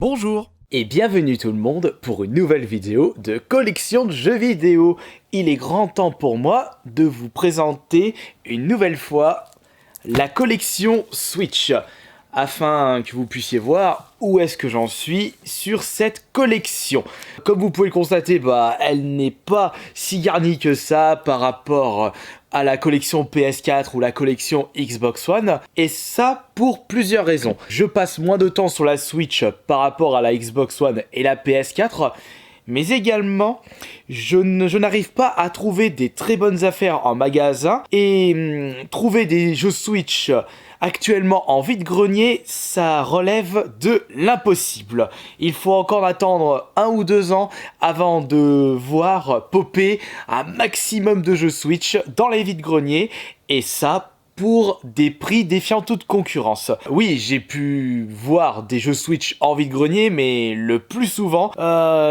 Bonjour et bienvenue tout le monde pour une nouvelle vidéo de collection de jeux vidéo. Il est grand temps pour moi de vous présenter une nouvelle fois la collection Switch, afin que vous puissiez voir où est-ce que j'en suis sur cette collection. Comme vous pouvez le constater, elle n'est pas si garnie que ça par rapport à la collection PS4 ou la collection Xbox One, et ça pour plusieurs raisons. Je passe moins de temps sur la Switch par rapport à la Xbox One et la PS4, mais également, je n'arrive pas à trouver des très bonnes affaires en magasin, et trouver des jeux Switch actuellement en vide-grenier, ça relève de l'impossible. Il faut encore attendre 1 ou 2 ans avant de voir popper un maximum de jeux Switch dans les vide-greniers, et ça pour des prix défiant toute concurrence. Oui, j'ai pu voir des jeux Switch en vide-grenier, mais le plus souvent,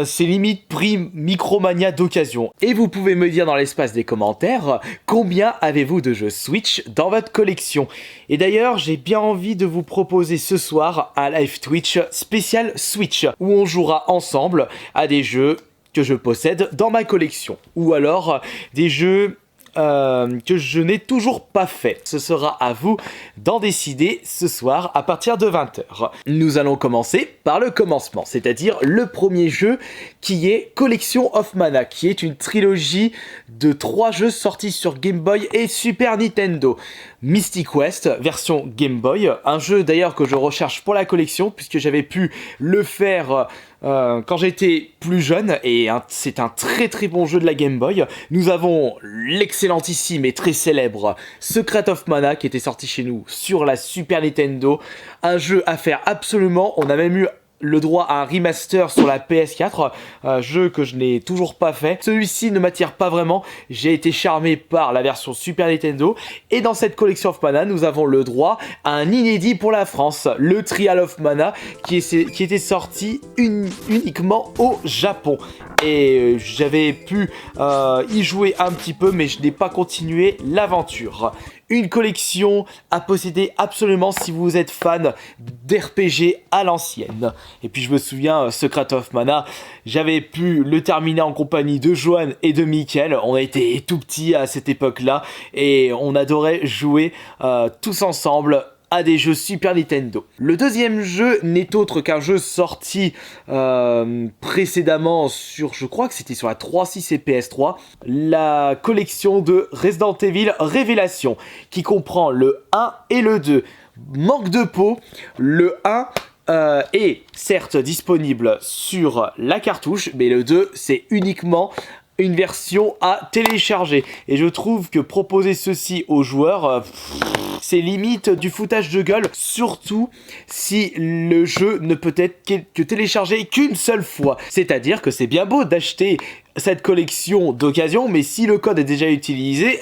c'est limite prix Micromania d'occasion. Et vous pouvez me dire dans l'espace des commentaires, combien avez-vous de jeux Switch dans votre collection? Et d'ailleurs, j'ai bien envie de vous proposer ce soir un live Twitch spécial Switch, où on jouera ensemble à des jeux que je possède dans ma collection. Ou alors, des jeux que je n'ai toujours pas fait. Ce sera à vous d'en décider ce soir à partir de 20 h. Nous allons commencer par le commencement, c'est-à-dire le premier jeu qui est Collection of Mana, qui est une trilogie de 3 jeux sortis sur Game Boy et Super Nintendo. Mystic West, version Game Boy, un jeu d'ailleurs que je recherche pour la collection puisque j'avais pu le faire quand j'étais plus jeune, et c'est un très très bon jeu de la Game Boy. Nous avons l'excellentissime et très célèbre Secret of Mana qui était sorti chez nous sur la Super Nintendo, un jeu à faire absolument. On a même eu le droit à un remaster sur la PS4, jeu que je n'ai toujours pas fait. Celui-ci ne m'attire pas vraiment, j'ai été charmé par la version Super Nintendo, et dans cette Collection of Mana, nous avons le droit à un inédit pour la France, le Trial of Mana, qui était sorti uniquement au Japon. Et j'avais pu y jouer un petit peu, mais je n'ai pas continué l'aventure. Une collection à posséder absolument si vous êtes fan d'RPG à l'ancienne. Et puis je me souviens, Secret of Mana, j'avais pu le terminer en compagnie de Johan et de Mickaël. On a été tout petits à cette époque-là et on adorait jouer tous ensemble à des jeux Super Nintendo. Le deuxième jeu n'est autre qu'un jeu sorti précédemment sur, je crois que c'était sur la 3.6 et PS3, la collection de Resident Evil Révélation, qui comprend le 1 et le 2. Manque de peau, le 1 est certes disponible sur la cartouche, mais le 2 c'est uniquement une version à télécharger. Et je trouve que proposer ceci aux joueurs, c'est limite du foutage de gueule, surtout si le jeu ne peut être que téléchargé qu'une seule fois. C'est-à-dire que c'est bien beau d'acheter cette collection d'occasion, mais si le code est déjà utilisé,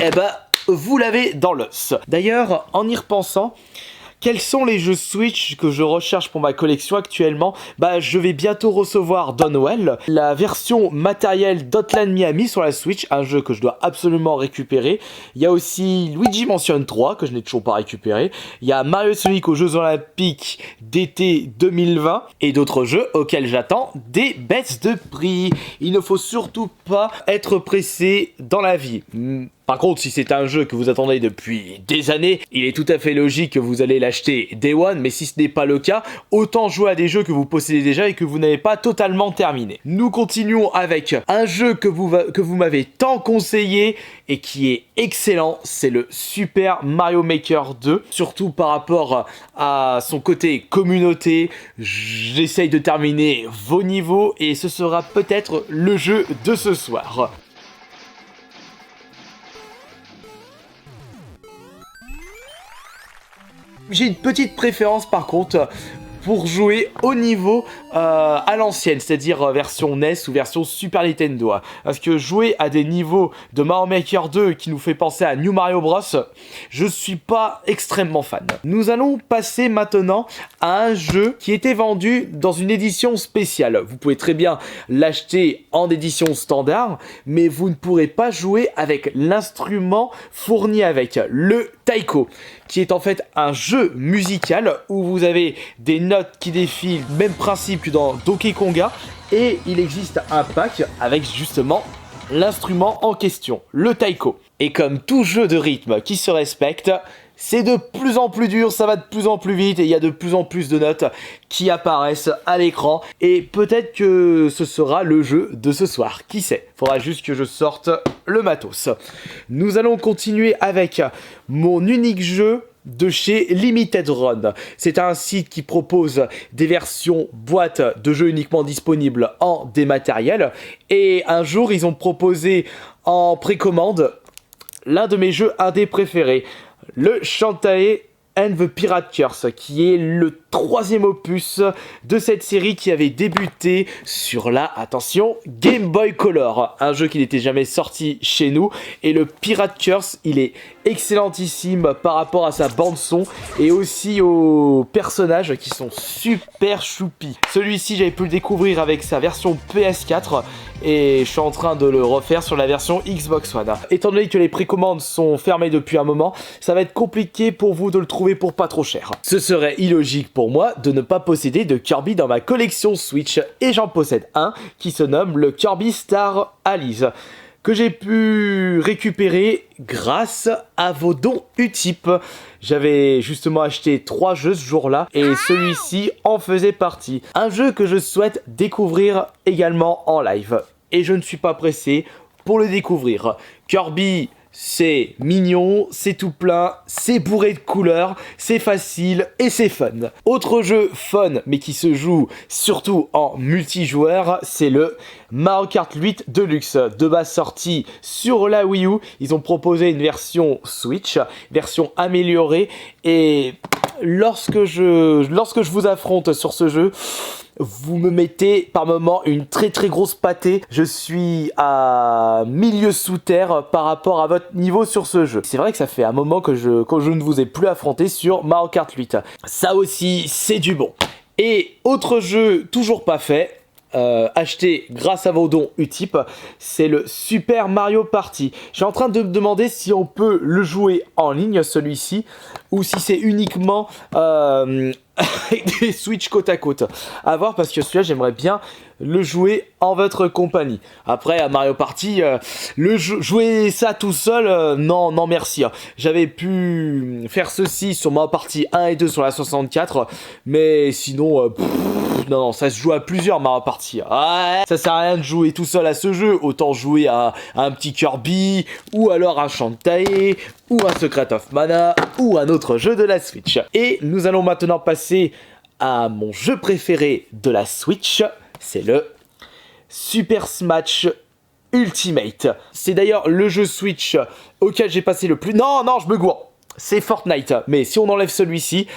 vous l'avez dans l'os. D'ailleurs, en y repensant, quels sont les jeux Switch que je recherche pour ma collection actuellement? Je vais bientôt recevoir Dawnwell, la version matérielle d'Hotline Miami sur la Switch, un jeu que je dois absolument récupérer. Il y a aussi Luigi Mansion 3 que je n'ai toujours pas récupéré. Il y a Mario Sonic aux Jeux Olympiques d'été 2020 et d'autres jeux auxquels j'attends des baisses de prix. Il ne faut surtout pas être pressé dans la vie. Par contre, si c'est un jeu que vous attendez depuis des années, il est tout à fait logique que vous allez l'acheter Day One, mais si ce n'est pas le cas, autant jouer à des jeux que vous possédez déjà et que vous n'avez pas totalement terminé. Nous continuons avec un jeu que vous m'avez tant conseillé et qui est excellent, c'est le Super Mario Maker 2, surtout par rapport à son côté communauté. J'essaye de terminer vos niveaux et ce sera peut-être le jeu de ce soir. J'ai une petite préférence par contre pour jouer au niveau à l'ancienne, c'est-à-dire version NES ou version Super Nintendo. Parce que jouer à des niveaux de Mario Maker 2 qui nous fait penser à New Mario Bros, je suis pas extrêmement fan. Nous allons passer maintenant à un jeu qui était vendu dans une édition spéciale. Vous pouvez très bien l'acheter en édition standard, mais vous ne pourrez pas jouer avec l'instrument fourni avec, le Taiko, qui est en fait un jeu musical où vous avez des notes qui défilent, même principe que dans Donkey Konga, et il existe un pack avec justement l'instrument en question, le taiko. Et comme tout jeu de rythme qui se respecte, c'est de plus en plus dur, ça va de plus en plus vite et il y a de plus en plus de notes qui apparaissent à l'écran. Et peut-être que ce sera le jeu de ce soir, qui sait. Faudra juste que je sorte le matos. Nous allons continuer avec mon unique jeu de chez Limited Run. C'est un site qui propose des versions boîte de jeux uniquement disponibles en dématériel. Et un jour, ils ont proposé en précommande l'un de mes jeux indés préférés, le Shantae and the Pirate Curse, qui est le 3e opus de cette série qui avait débuté sur la, attention, Game Boy Color, un jeu qui n'était jamais sorti chez nous, et le Pirate Curse, il est excellentissime par rapport à sa bande son et aussi aux personnages qui sont super choupis. Celui-ci, j'avais pu le découvrir avec sa version PS4 et je suis en train de le refaire sur la version Xbox One. Étant donné que les précommandes sont fermées depuis un moment, ça va être compliqué pour vous de le trouver pour pas trop cher. Ce serait illogique pour moi de ne pas posséder de Kirby dans ma collection Switch, et j'en possède un qui se nomme le Kirby Star Allies, que j'ai pu récupérer grâce à vos dons Utip. J'avais justement acheté 3 jeux ce jour-là et celui-ci en faisait partie. Un jeu que je souhaite découvrir également en live. Et je ne suis pas pressé pour le découvrir. Kirby, c'est mignon, c'est tout plein, c'est bourré de couleurs, c'est facile et c'est fun. Autre jeu fun mais qui se joue surtout en multijoueur, c'est le Mario Kart 8 Deluxe, de base sorti sur la Wii U. Ils ont proposé une version Switch, version améliorée, et lorsque je vous affronte sur ce jeu, vous me mettez par moment une très grosse pâtée. Je suis à milieu sous terre par rapport à votre niveau sur ce jeu. C'est vrai que ça fait un moment que je ne vous ai plus affronté sur Mario Kart 8. Ça aussi, c'est du bon. Et autre jeu toujours pas fait, acheté grâce à vos dons Utip, c'est le Super Mario Party. Je suis en train de me demander si on peut le jouer en ligne, celui-ci, ou si c'est uniquement avec des Switch côte à côte. À voir, parce que celui-là, j'aimerais bien le jouer en votre compagnie. Après, à Mario Party, jouer ça tout seul, non merci. J'avais pu faire ceci sur Mario Party 1 et 2 sur la 64, mais sinon, non, ça se joue à plusieurs Mario Party. Ouais, ça sert à rien de jouer tout seul à ce jeu, autant jouer à un petit Kirby, ou alors un Shantae, ou un Secret of Mana, ou un autre jeu de la Switch. Et nous allons maintenant passer à mon jeu préféré de la Switch, c'est le Super Smash Ultimate. C'est d'ailleurs le jeu Switch auquel j'ai passé le plus... Non, je me gourre. C'est Fortnite, mais si on enlève celui-ci,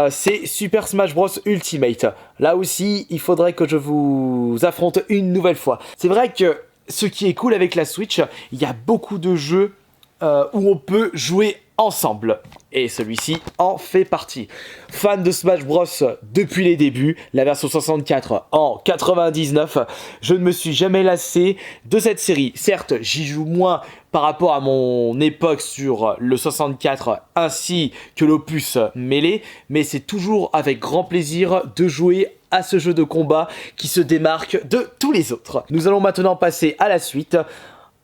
c'est Super Smash Bros Ultimate. Là aussi, il faudrait que je vous affronte une nouvelle fois. C'est vrai que ce qui est cool avec la Switch, il y a beaucoup de jeux où on peut jouer ensemble. Et celui-ci en fait partie. Fan de Smash Bros depuis les débuts, la version 64 en 99, je ne me suis jamais lassé de cette série. Certes, j'y joue moins par rapport à mon époque sur le 64 ainsi que l'opus Melee, mais c'est toujours avec grand plaisir de jouer à ce jeu de combat qui se démarque de tous les autres. Nous allons maintenant passer à la suite.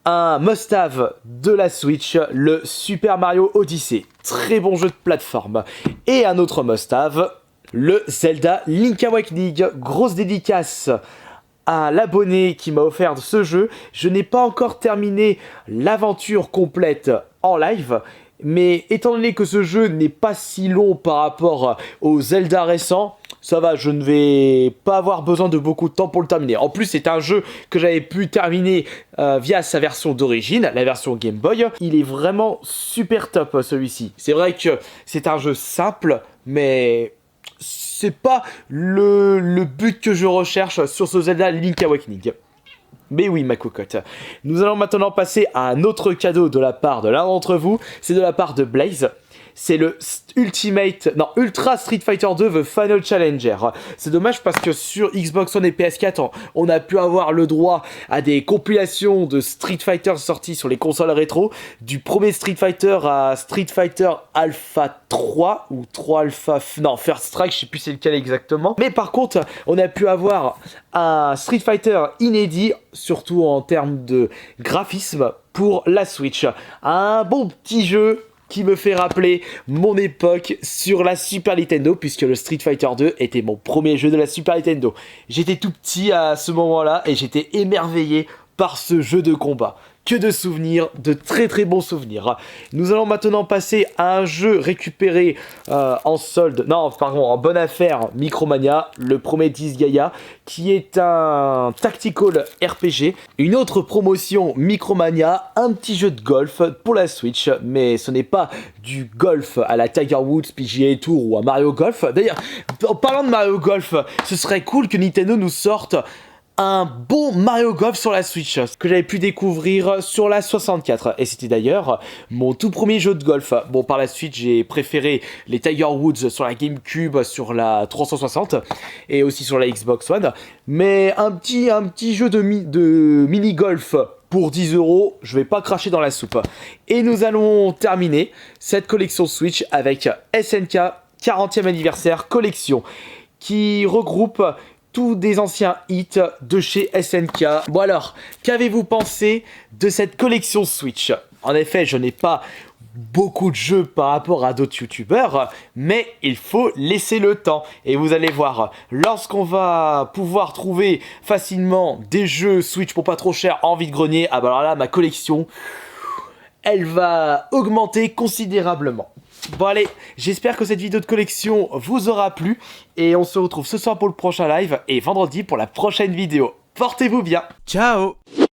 Un must-have de la Switch, le Super Mario Odyssey. Très bon jeu de plateforme. Et un autre must-have, le Zelda Link Awakening. Grosse dédicace à l'abonné qui m'a offert ce jeu. Je n'ai pas encore terminé l'aventure complète en live, mais étant donné que ce jeu n'est pas si long par rapport aux Zelda récents, ça va, je ne vais pas avoir besoin de beaucoup de temps pour le terminer. En plus, c'est un jeu que j'avais pu terminer via sa version d'origine, la version Game Boy. Il est vraiment super top, celui-ci. C'est vrai que c'est un jeu simple, mais c'est pas le but que je recherche sur ce Zelda Link Awakening. Mais oui, ma cocotte. Nous allons maintenant passer à un autre cadeau de la part de l'un d'entre vous. C'est de la part de Blaze. c'est le Ultra Street Fighter 2 The Final Challenger. C'est dommage parce que sur Xbox One et PS4, on a pu avoir le droit à des compilations de Street Fighter sortis sur les consoles rétro, du premier Street Fighter à Street Fighter Alpha 3 ou 3 Alpha... Non, First Strike, je sais plus c'est lequel exactement. Mais par contre, on a pu avoir un Street Fighter inédit, surtout en termes de graphisme, pour la Switch. Un bon petit jeu qui me fait rappeler mon époque sur la Super Nintendo, puisque le Street Fighter 2 était mon premier jeu de la Super Nintendo. J'étais tout petit à ce moment-là et j'étais émerveillé par ce jeu de combat. Que de souvenirs, de très très bons souvenirs. Nous allons maintenant passer à un jeu récupéré en bonne affaire, Micromania, le premier Disgaea, qui est un tactical RPG. Une autre promotion Micromania, un petit jeu de golf pour la Switch, mais ce n'est pas du golf à la Tiger Woods, PGA Tour ou à Mario Golf. D'ailleurs, en parlant de Mario Golf, ce serait cool que Nintendo nous sorte un bon Mario Golf sur la Switch que j'avais pu découvrir sur la 64 et c'était d'ailleurs mon tout premier jeu de golf. Bon, par la suite j'ai préféré les Tiger Woods sur la GameCube, sur la 360 et aussi sur la Xbox One, mais un petit jeu de mini-golf pour 10 €, je vais pas cracher dans la soupe. Et nous allons terminer cette collection Switch avec SNK 40e anniversaire collection qui regroupe tous des anciens hits de chez SNK. Bon alors, qu'avez-vous pensé de cette collection Switch? En effet, je n'ai pas beaucoup de jeux par rapport à d'autres youtubeurs, mais il faut laisser le temps. Et vous allez voir, lorsqu'on va pouvoir trouver facilement des jeux Switch pour pas trop cher en vide-grenier, ah bah alors là, ma collection, elle va augmenter considérablement. Bon allez, j'espère que cette vidéo de collection vous aura plu et on se retrouve ce soir pour le prochain live et vendredi pour la prochaine vidéo. Portez-vous bien, ciao!